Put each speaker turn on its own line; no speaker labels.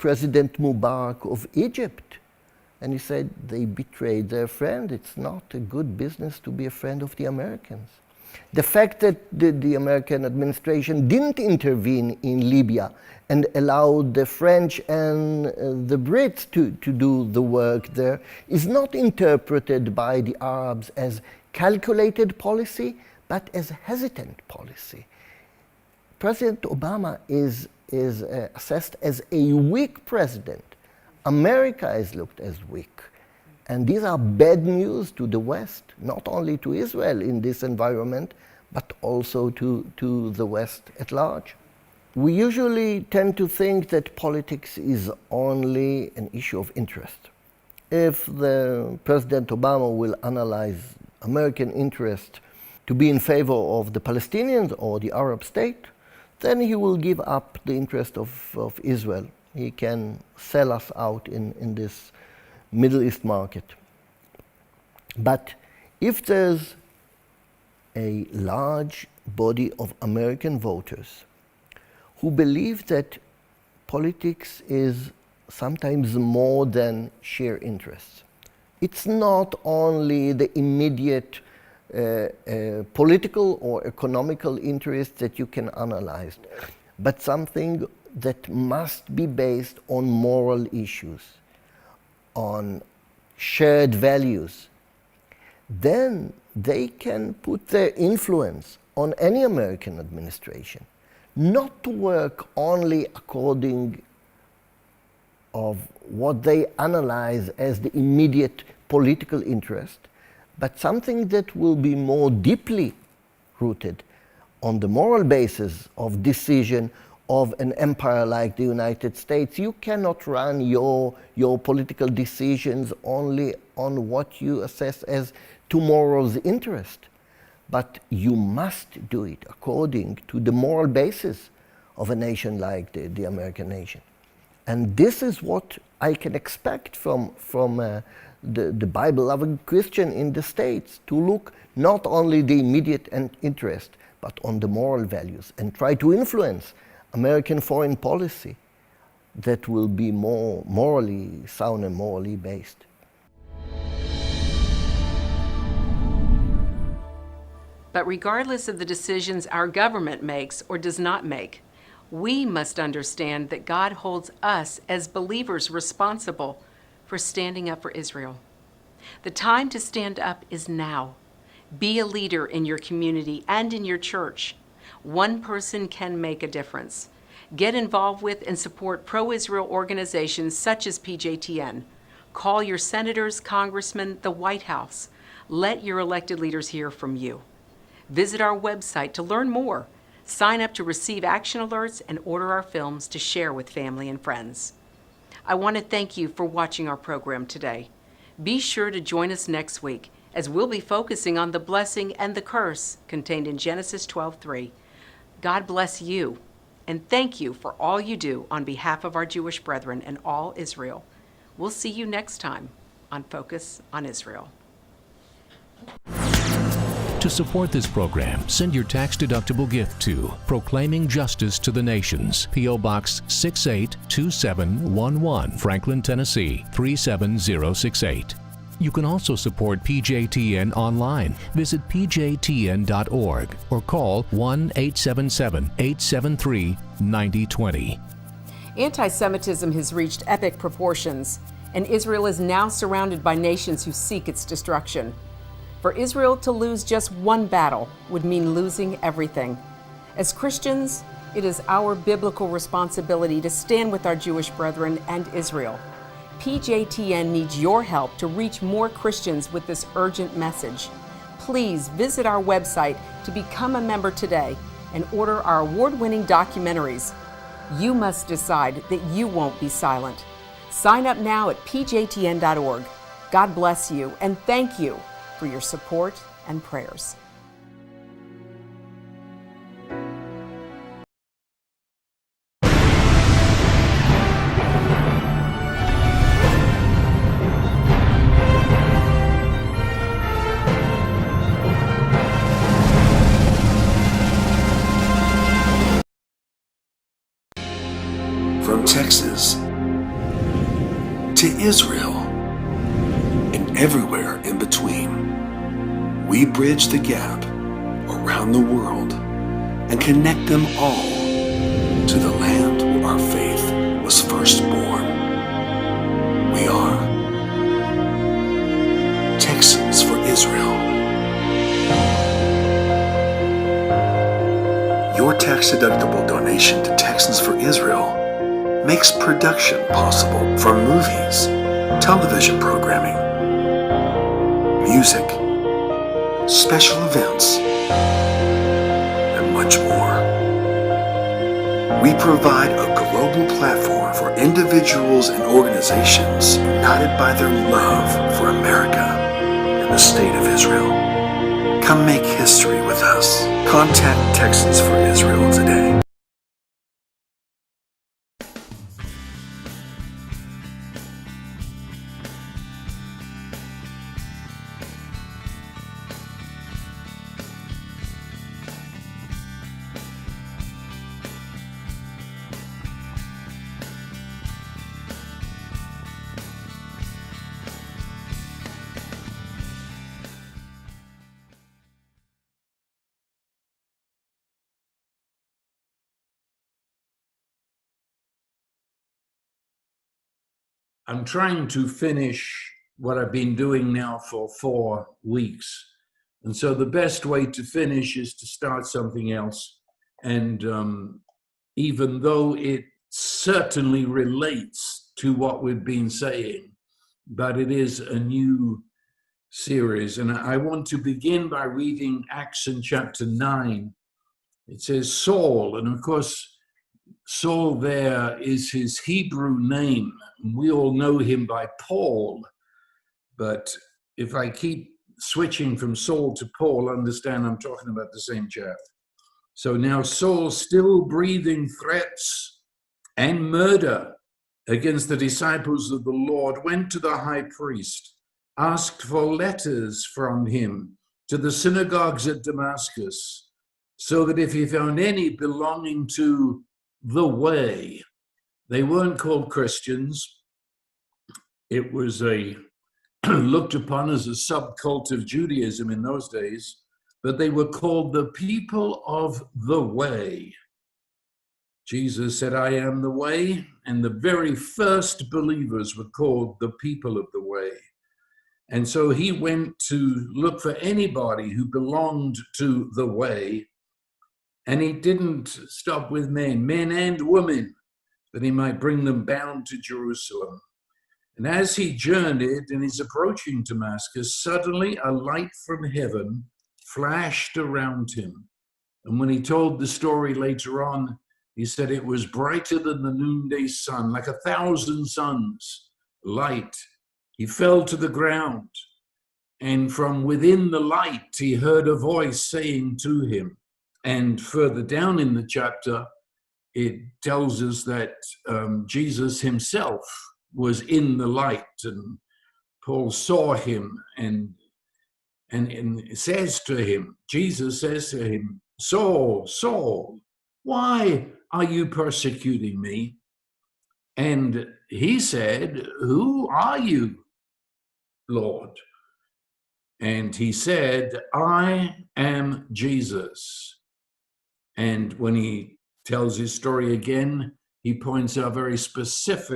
President Mubarak of Egypt. And he said they betrayed their friend. It's not a good business to be a friend of the Americans. The fact that the American administration didn't intervene in Libya and allowed the French and the Brits to do the work there is not interpreted by the Arabs as calculated policy, but as hesitant policy. President Obama is assessed as a weak president. America is looked as weak. And these are bad news to the West, not only to Israel in this environment, but also to the West at large. We usually tend to think that politics is only an issue of interest. If the President Obama will analyze American interest to be in favor of the Palestinians or the Arab state, then he will give up the interest of Israel. He can sell us out in this Middle East market. But if there's a large body of American voters who believe that politics is sometimes more than sheer interests, it's not only the immediate political or economical interests that you can analyze, but something that must be based on moral issues, on shared values, then they can put their influence on any American administration, not to work only according of what they analyze as the immediate political interest, but something that will be more deeply rooted on the moral basis of decision of an empire like the United States. You cannot run your political decisions only on what you assess as tomorrow's interest, but you must do it according to the moral basis of a nation like the American nation. And this is what I can expect from the Bible-loving Christian in the States, to look not only the immediate interest, but on the moral values, and try to influence American foreign policy that will be more morally sound and morally based.
But regardless of the decisions our government makes or does not make, we must understand that God holds us as believers responsible for standing up for Israel. The time to stand up is now. Be a leader in your community and in your church. One person can make a difference. Get involved with and support pro-Israel organizations such as PJTN. Call your senators, congressmen, the White House. Let your elected leaders hear from you. Visit our website to learn more. Sign up to receive action alerts and order our films to share with family and friends. I want to thank you for watching our program today. Be sure to join us next week as we'll be focusing on the blessing and the curse contained in Genesis 12:3. God bless you, and thank you for all you do on behalf of our Jewish brethren and all Israel. We'll see you next time on Focus on Israel.
To support this program, send your tax-deductible gift to Proclaiming Justice to the Nations, P.O. Box 682711, Franklin, Tennessee 37068. You can also support PJTN online. Visit pjtn.org or call 1-877-873-9020.
Anti-Semitism has reached epic proportions, and Israel is now surrounded by nations who seek its destruction. For Israel to lose just one battle would mean losing everything. As Christians, it is our biblical responsibility to stand with our Jewish brethren and Israel. PJTN needs your help to reach more Christians with this urgent message. Please visit our website to become a member today and order our award-winning documentaries. You must decide that you won't be silent. Sign up now at pjtn.org. God bless you, and thank you for your support and prayers.
From Texas, to Israel, and everywhere in between. We bridge the gap around the world and connect them all to the land where our faith was first born. We are Texans for Israel. Your tax-deductible donation to Texans for Israel makes production possible for movies, television programming, music, special events, and much more. We provide a global platform for individuals and organizations united by their love for America and the State of Israel. Come make history with us. Contact Texans for Israel today.
I'm trying to finish what I've been doing now for 4 weeks. And so the best way to finish is to start something else. And even though it certainly relates to what we've been saying, but it is a new series. And I want to begin by reading Acts in chapter 9. It says Saul, and of course, Saul there is his Hebrew name. We all know him by Paul. But if I keep switching from Saul to Paul, understand I'm talking about the same chap. So now Saul, still breathing threats and murder against the disciples of the Lord, went to the high priest, asked for letters from him to the synagogues at Damascus, so that if he found any belonging to the way. They weren't called Christians. It was looked upon as a subcult of Judaism in those days, but they were called the people of the way. Jesus said, I am the way, and the very first believers were called the people of the way. And so he went to look for anybody who belonged to the way. And he didn't stop with men and women, that he might bring them bound to Jerusalem. And as he journeyed and is approaching Damascus, suddenly a light from heaven flashed around him. And when he told the story later on, he said it was brighter than the noonday sun, like 1,000 suns, light. He fell to the ground, and from within the light, he heard a voice saying to him. And further down in the chapter, it tells us that Jesus himself was in the light, and Paul saw him, and it says to him, Jesus says to him, Saul, Saul, why are you persecuting me? And he said, who are you, Lord? And he said, I am Jesus. And when he tells his story again, he points out very specific